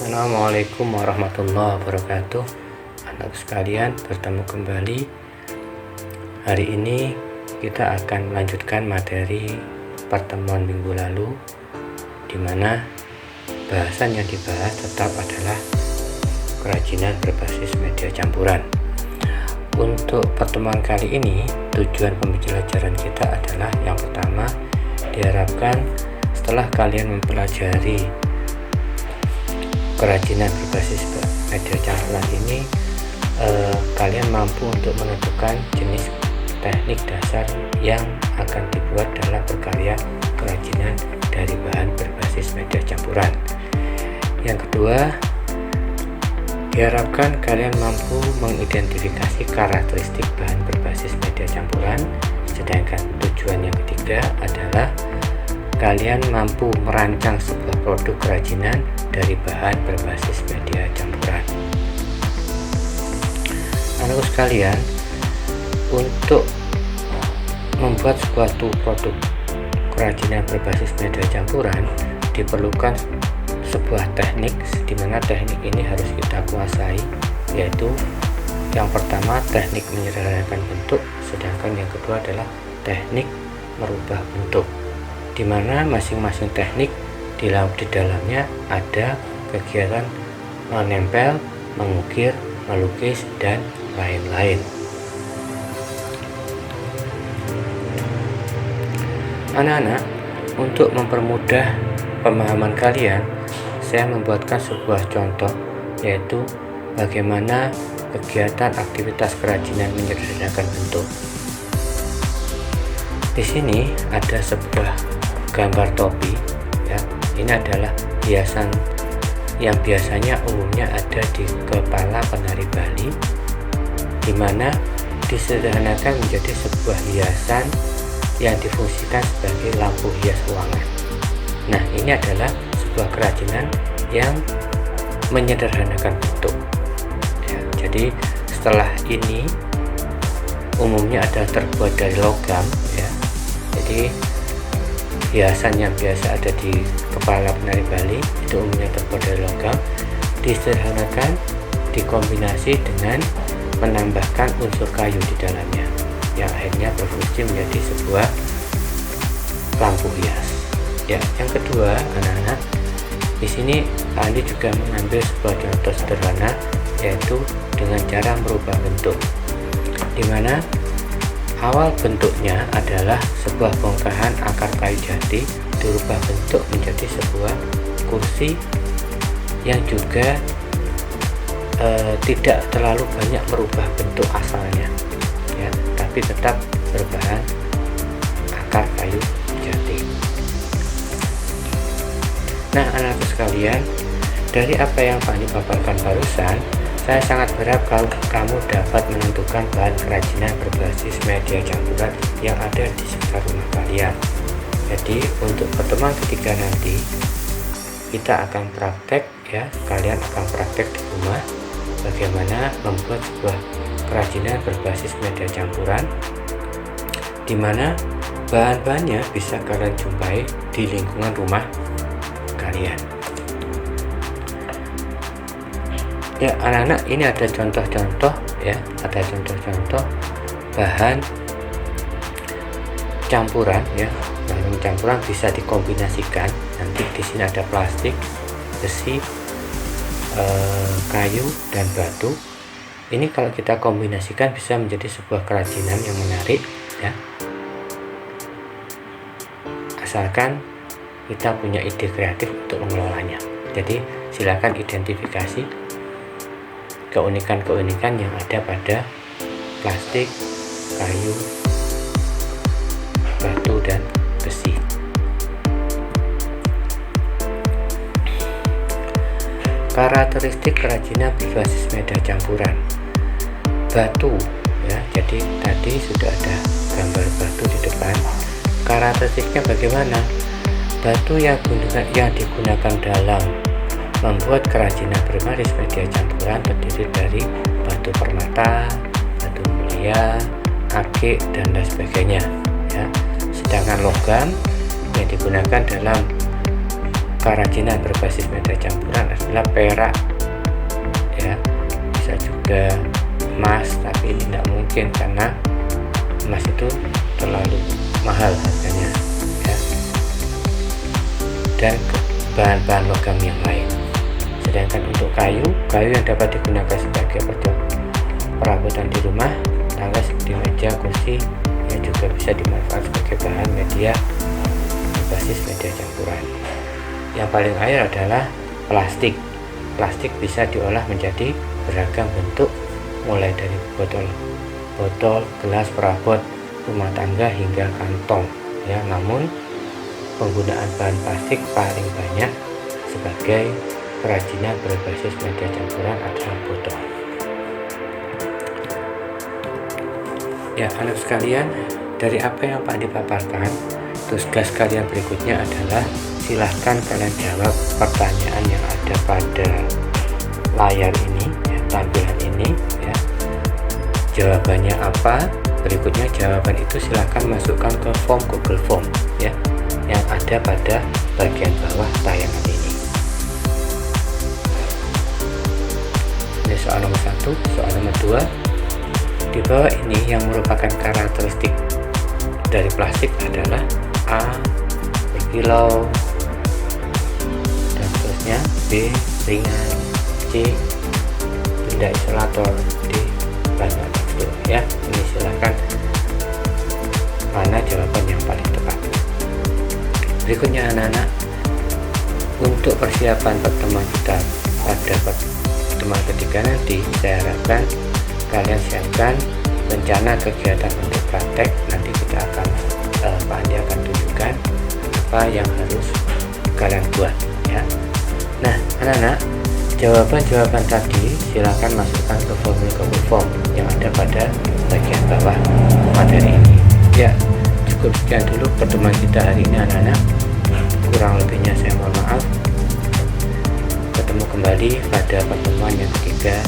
Assalamualaikum warahmatullahi wabarakatuh. Anak sekalian, bertemu kembali. Hari ini kita akan melanjutkan materi pertemuan minggu lalu, di mana bahasan yang dibahas tetap adalah kerajinan berbasis media campuran. Untuk pertemuan kali ini, tujuan pembelajaran kita adalah yang pertama, diharapkan setelah kalian mempelajari kerajinan berbasis media campuran ini, kalian mampu untuk menentukan jenis teknik dasar yang akan dibuat dalam berkarya kerajinan dari bahan berbasis media campuran. Yang kedua, diharapkan kalian mampu mengidentifikasi karakteristik bahan berbasis media campuran. Sedangkan tujuan yang ketiga adalah kalian mampu merancang sebuah produk kerajinan dari bahan berbasis media campuran. Anak sekalian, untuk membuat suatu produk kerajinan berbasis media campuran diperlukan sebuah teknik, di mana teknik ini harus kita kuasai, yaitu yang pertama teknik menyederhanakan bentuk, sedangkan yang kedua adalah teknik merubah bentuk, di mana masing-masing teknik di dalamnya ada kegiatan menempel, mengukir, melukis, dan lain-lain. Anak-anak, untuk mempermudah pemahaman kalian, saya membuatkan sebuah contoh, yaitu bagaimana kegiatan aktivitas kerajinan menyederhanakan bentuk. Di sini ada sebuah gambar topi, ya. Ini adalah hiasan yang biasanya umumnya ada di kepala penari Bali, di mana disederhanakan menjadi sebuah hiasan yang difungsikan sebagai lampu hias ruangan. Nah, ini adalah sebuah kerajinan yang menyederhanakan bentuk, ya. Jadi setelah ini umumnya adalah terbuat dari logam, ya. Jadi hiasan yang biasa ada di kepala penari Bali itu umumnya terbuat dari logam, disederhanakan, dikombinasi dengan menambahkan unsur kayu di dalamnya, yang akhirnya berfungsi menjadi sebuah lampu hias. Ya, yang kedua, anak-anak, di sini Andi juga mengambil sebuah contoh sederhana, yaitu dengan cara merubah bentuk, di mana awal bentuknya adalah sebuah bongkahan akar kayu jati dirubah bentuk menjadi sebuah kursi yang juga tidak terlalu banyak merubah bentuk asalnya, ya, tapi tetap berbahan akar kayu jati. Nah, anak-anak sekalian, dari apa yang Pak Andi paparkan barusan, saya sangat berharap kamu dapat menentukan bahan kerajinan berbasis media campuran yang ada di sekitar rumah kalian. Jadi untuk pertemuan ketiga nanti kita akan praktek, ya, kalian akan praktek di rumah bagaimana membuat sebuah kerajinan berbasis media campuran, di mana bahan-bahannya bisa kalian jumpai di lingkungan rumah kalian. Ya, anak-anak, ini ada contoh-contoh, ya, ada contoh-contoh bahan campuran, ya. Bahan campuran bisa dikombinasikan. Nanti di sini ada plastik, besi, kayu, dan batu. Ini kalau kita kombinasikan bisa menjadi sebuah kerajinan yang menarik, ya. Asalkan kita punya ide kreatif untuk mengelolanya. Jadi silakan identifikasi keunikan-keunikan yang ada pada plastik, kayu, batu, dan besi. Karakteristik kerajinan berbasis media campuran. Batu, ya, jadi tadi sudah ada gambar batu di depan. Karakteristiknya bagaimana? Batu yang digunakan dalam membuat kerajinan berbasis media campuran terdiri dari batu permata, batu mulia, akik, dan lain sebagainya, ya. Sedangkan logam yang digunakan dalam kerajinan berbasis media campuran adalah perak ya, bisa juga emas, tapi ini tidak mungkin karena emas itu terlalu mahal harganya ya, dan bahan-bahan logam yang lain. Sedangkan untuk kayu yang dapat digunakan sebagai perabotan di rumah, tangga seperti meja, kursi, yang juga bisa dimanfaatkan sebagai bahan media berbasis media campuran. Yang paling akhir adalah plastik. Plastik bisa diolah menjadi beragam bentuk, mulai dari botol, gelas, perabot rumah tangga hingga kantong ya. Namun penggunaan bahan plastik paling banyak sebagai kerajinan berbasis media campuran adalah botol. Ya, anak sekalian, dari apa yang Pak dipaparkan, tugas kalian berikutnya adalah silahkan kalian jawab pertanyaan yang ada pada layar ini ya, tampilan ini ya. Jawabannya apa? Berikutnya jawaban itu silahkan masukkan ke form Google Form ya, yang ada pada bagian bawah tayangan ini. Ini soal nomor 1. Soal nomor 2, di bawah ini yang merupakan karakteristik dari plastik adalah A. berkilau dan seterusnya, B. ringan, C. benda isolator, D. banyak tekstur ya. Ini silahkan mana jawaban yang paling tepat. Berikutnya anak-anak, untuk persiapan pertemuan kita pada pertemuan ketiga nanti, saya harapkan kalian siapkan rencana kegiatan untuk praktek. Nanti kita akan Pak Andi akan tunjukkan apa yang harus kalian buat ya. Nah anak-anak, jawaban-jawaban tadi silakan masukkan ke Google Form yang ada pada bagian bawah materi ini ya. Cukup sekian dulu pertemuan kita hari ini anak-anak, kurang lebihnya saya mohon maaf. Ketemu kembali pada pertemuan yang ketiga